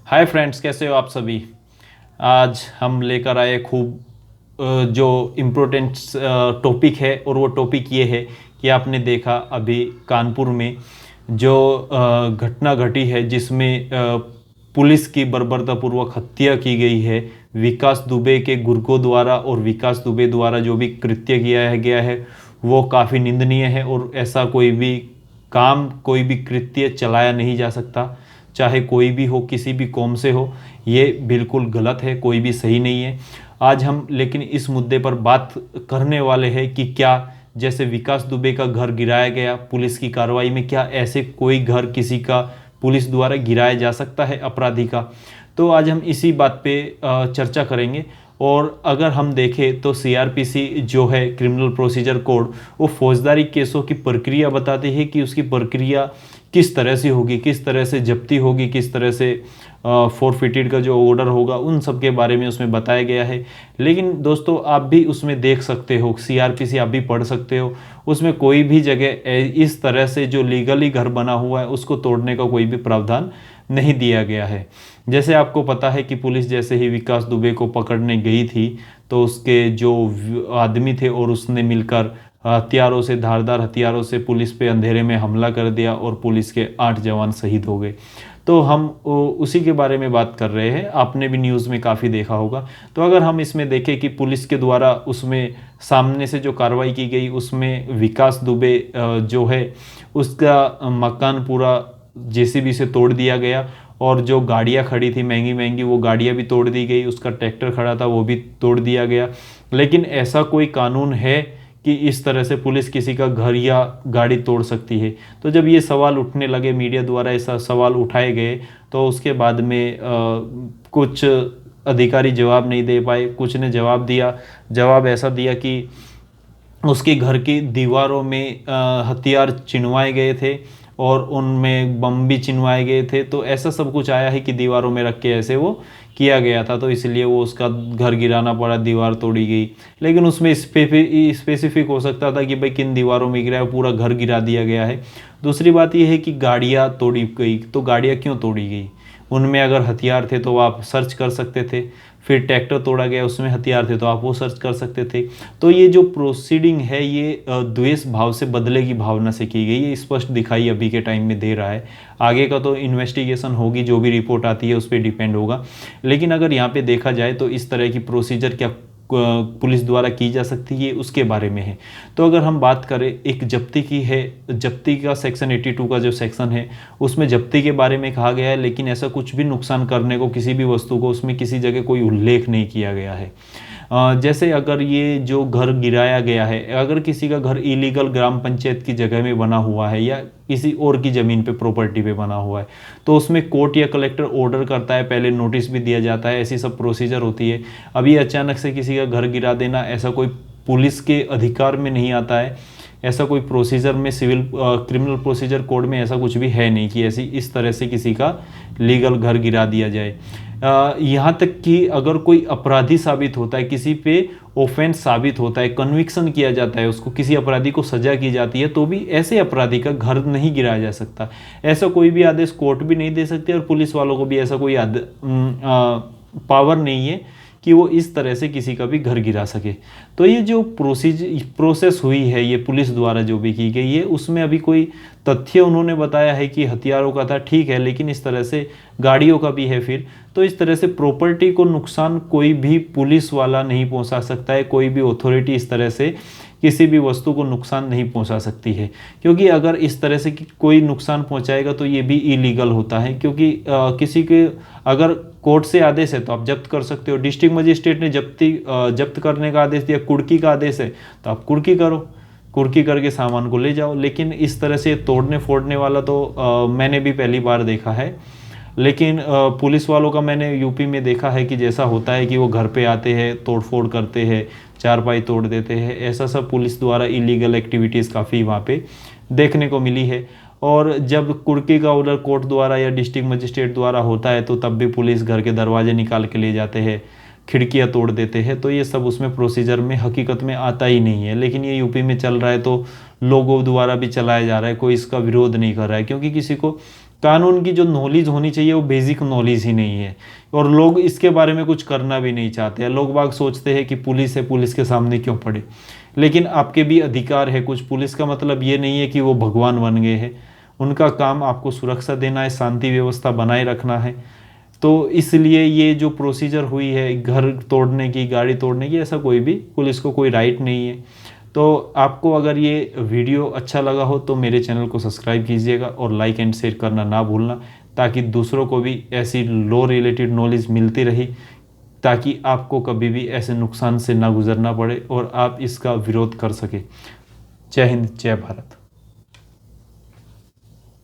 Hi friends, कैसे हो आप सभी। आज हम लेकर आए खूब जो इम्पोर्टेंट टॉपिक है, और वो टॉपिक ये है कि आपने देखा अभी कानपुर में जो घटना घटी है, जिसमें पुलिस की बर्बरतापूर्वक हत्या की गई है। विकास दुबे के गुर्गों द्वारा और विकास दुबे द्वारा जो भी कृत्य किया है गया है वो काफ़ी निंदनीय है, और ऐसा कोई भी काम, कोई भी कृत्य चलाया नहीं जा सकता, चाहे कोई भी हो, किसी भी कौम से हो। ये बिल्कुल गलत है, कोई भी सही नहीं है। आज हम लेकिन इस मुद्दे पर बात करने वाले हैं कि क्या जैसे विकास दुबे का घर गिराया गया पुलिस की कार्रवाई में, क्या ऐसे कोई घर किसी का पुलिस द्वारा गिराया जा सकता है अपराधी का। तो आज हम इसी बात पे चर्चा करेंगे। और अगर हम देखें तो सीआरपीसी जो है, क्रिमिनल प्रोसीजर कोड, वो फौजदारी केसों की प्रक्रिया बताती है कि उसकी प्रक्रिया किस तरह से होगी, किस तरह से जब्ती होगी, किस तरह से फोरफिटेड का जो ऑर्डर होगा, उन सब के बारे में उसमें बताया गया है। लेकिन दोस्तों, आप भी उसमें देख सकते हो, सीआरपीसी आप भी पढ़ सकते हो, उसमें कोई भी जगह इस तरह से जो लीगली घर बना हुआ है उसको तोड़ने का कोई भी प्रावधान नहीं दिया गया है। जैसे आपको पता है कि पुलिस जैसे ही विकास दुबे को पकड़ने गई थी, तो उसके जो आदमी थे और उसने मिलकर हथियारों से, धारदार हथियारों से पुलिस पे अंधेरे में हमला कर दिया, और पुलिस के 8 जवान शहीद हो गए। तो हम उसी के बारे में बात कर रहे हैं। आपने भी न्यूज़ में काफ़ी देखा होगा। तो अगर हम इसमें देखें कि पुलिस के द्वारा उसमें सामने से जो कार्रवाई की गई, उसमें विकास दुबे जो है उसका मकान पूरा जेसीबी से तोड़ दिया गया, और जो गाड़ियाँ खड़ी थी महंगी महंगी, वो गाड़ियाँ भी तोड़ दी गई, उसका ट्रैक्टर खड़ा था वो भी तोड़ दिया गया। लेकिन ऐसा कोई कानून है कि इस तरह से पुलिस किसी का घर या गाड़ी तोड़ सकती है? तो जब ये सवाल उठने लगे, मीडिया द्वारा ऐसा सवाल उठाए गए, तो उसके बाद में कुछ अधिकारी जवाब नहीं दे पाए। कुछ ने जवाब दिया, जवाब ऐसा दिया कि उसके घर की दीवारों में हथियार चिनवाए गए थे, और उनमें बम भी चिनवाए गए थे। तो ऐसा सब कुछ आया है कि दीवारों में रख के ऐसे वो किया गया था, तो इसलिए वो उसका घर गिराना पड़ा, दीवार तोड़ी गई। लेकिन उसमें स्पेसिफिक हो सकता था कि भाई किन दीवारों में गिरा है, पूरा घर गिरा दिया गया है। दूसरी बात यह है कि गाड़ियाँ तोड़ी गई, तो गाड़ियाँ क्यों तोड़ी गई? उनमें अगर हथियार थे तो आप सर्च कर सकते थे। फिर ट्रैक्टर तोड़ा गया, उसमें हथियार थे तो आप वो सर्च कर सकते थे। तो ये जो प्रोसीडिंग है ये द्वेष भाव से, बदले की भावना से की गई, ये स्पष्ट दिखाई अभी के टाइम में दे रहा है। आगे का तो इन्वेस्टिगेशन होगी, जो भी रिपोर्ट आती है उस पर डिपेंड होगा। लेकिन अगर यहाँ पे देखा जाए तो इस तरह की प्रोसीजर क्या पुलिस द्वारा की जा सकती है, उसके बारे में है। तो अगर हम बात करें, एक जब्ती की है, जब्ती का सेक्शन 82 का जो सेक्शन है, उसमें जब्ती के बारे में कहा गया है, लेकिन ऐसा कुछ भी नुकसान करने को, किसी भी वस्तु को, उसमें किसी जगह कोई उल्लेख नहीं किया गया है। जैसे अगर ये जो घर गिराया गया है, अगर किसी का घर इलीगल ग्राम पंचायत की जगह में बना हुआ है, या किसी और की ज़मीन पे, प्रॉपर्टी पे बना हुआ है, तो उसमें कोर्ट या कलेक्टर ऑर्डर करता है, पहले नोटिस भी दिया जाता है, ऐसी सब प्रोसीजर होती है। अभी अचानक से किसी का घर गिरा देना, ऐसा कोई पुलिस के अधिकार में नहीं आता है। ऐसा कोई प्रोसीजर में, सिविल क्रिमिनल प्रोसीजर कोड में ऐसा कुछ भी है नहीं कि ऐसी इस तरह से किसी का लीगल घर गिरा दिया जाए। यहाँ तक कि अगर कोई अपराधी साबित होता है, किसी पे ऑफेंस साबित होता है, कन्विक्शन किया जाता है, उसको, किसी अपराधी को सजा की जाती है, तो भी ऐसे अपराधी का घर नहीं गिराया जा सकता। ऐसा कोई भी आदेश कोर्ट भी नहीं दे सकते, और पुलिस वालों को भी ऐसा कोई पावर नहीं है कि वो इस तरह से किसी का भी घर गिरा सके। तो ये जो प्रोसेस हुई है, ये पुलिस द्वारा जो भी की गई है, उसमें अभी कोई तथ्य उन्होंने बताया है कि हथियारों का था, ठीक है, लेकिन इस तरह से गाड़ियों का भी है। फिर तो इस तरह से प्रॉपर्टी को नुकसान कोई भी पुलिस वाला नहीं पहुंचा सकता है, कोई भी अथॉरिटी इस तरह से किसी भी वस्तु को नुकसान नहीं पहुंचा सकती है। क्योंकि अगर इस तरह से कोई नुकसान पहुंचाएगा तो ये भी इलीगल होता है। क्योंकि किसी के अगर कोर्ट से आदेश है तो आप जब्त कर सकते हो। डिस्ट्रिक्ट मजिस्ट्रेट ने जब्त करने का आदेश दिया, कुर्की का आदेश है तो आप कुर्की करो, कुर्की करके सामान को ले जाओ। लेकिन इस तरह से तोड़ने फोड़ने वाला तो मैंने भी पहली बार देखा है। लेकिन पुलिस वालों का मैंने यूपी में देखा है कि जैसा होता है कि वो घर पे आते हैं, तोड़ फोड़ करते हैं, चारपाई तोड़ देते हैं। ऐसा सब पुलिस द्वारा इलीगल एक्टिविटीज़ काफ़ी वहाँ पे देखने को मिली है। और जब कुर्की का ऑर्डर कोर्ट द्वारा या डिस्ट्रिक्ट मजिस्ट्रेट द्वारा होता है तो तब भी पुलिस घर के दरवाजे निकाल के ले जाते हैं, खिड़कियां तोड़ देते हैं। तो ये सब उसमें प्रोसीजर में हकीकत में आता ही नहीं है। लेकिन ये यूपी में चल रहा है तो लोगों द्वारा भी चलाया जा रहा है, कोई इसका विरोध नहीं कर रहा है। क्योंकि किसी को कानून की जो नॉलेज होनी चाहिए वो बेसिक नॉलेज ही नहीं है, और लोग इसके बारे में कुछ करना भी नहीं चाहते हैं। लोग बाग सोचते हैं कि पुलिस है, पुलिस के सामने क्यों पड़े। लेकिन आपके भी अधिकार है कुछ। पुलिस का मतलब ये नहीं है कि वो भगवान बन गए हैं। उनका काम आपको सुरक्षा देना है, शांति व्यवस्था बनाए रखना है। तो इसलिए ये जो प्रोसीजर हुई है घर तोड़ने की, गाड़ी तोड़ने की, ऐसा कोई भी पुलिस को कोई राइट नहीं है। तो आपको अगर ये वीडियो अच्छा लगा हो तो मेरे चैनल को सब्सक्राइब कीजिएगा और लाइक एंड शेयर करना ना भूलना, ताकि दूसरों को भी ऐसी लॉ रिलेटेड नॉलेज मिलती रही, ताकि आपको कभी भी ऐसे नुकसान से ना गुजरना पड़े और आप इसका विरोध कर सके। जय हिंद, जय भारत।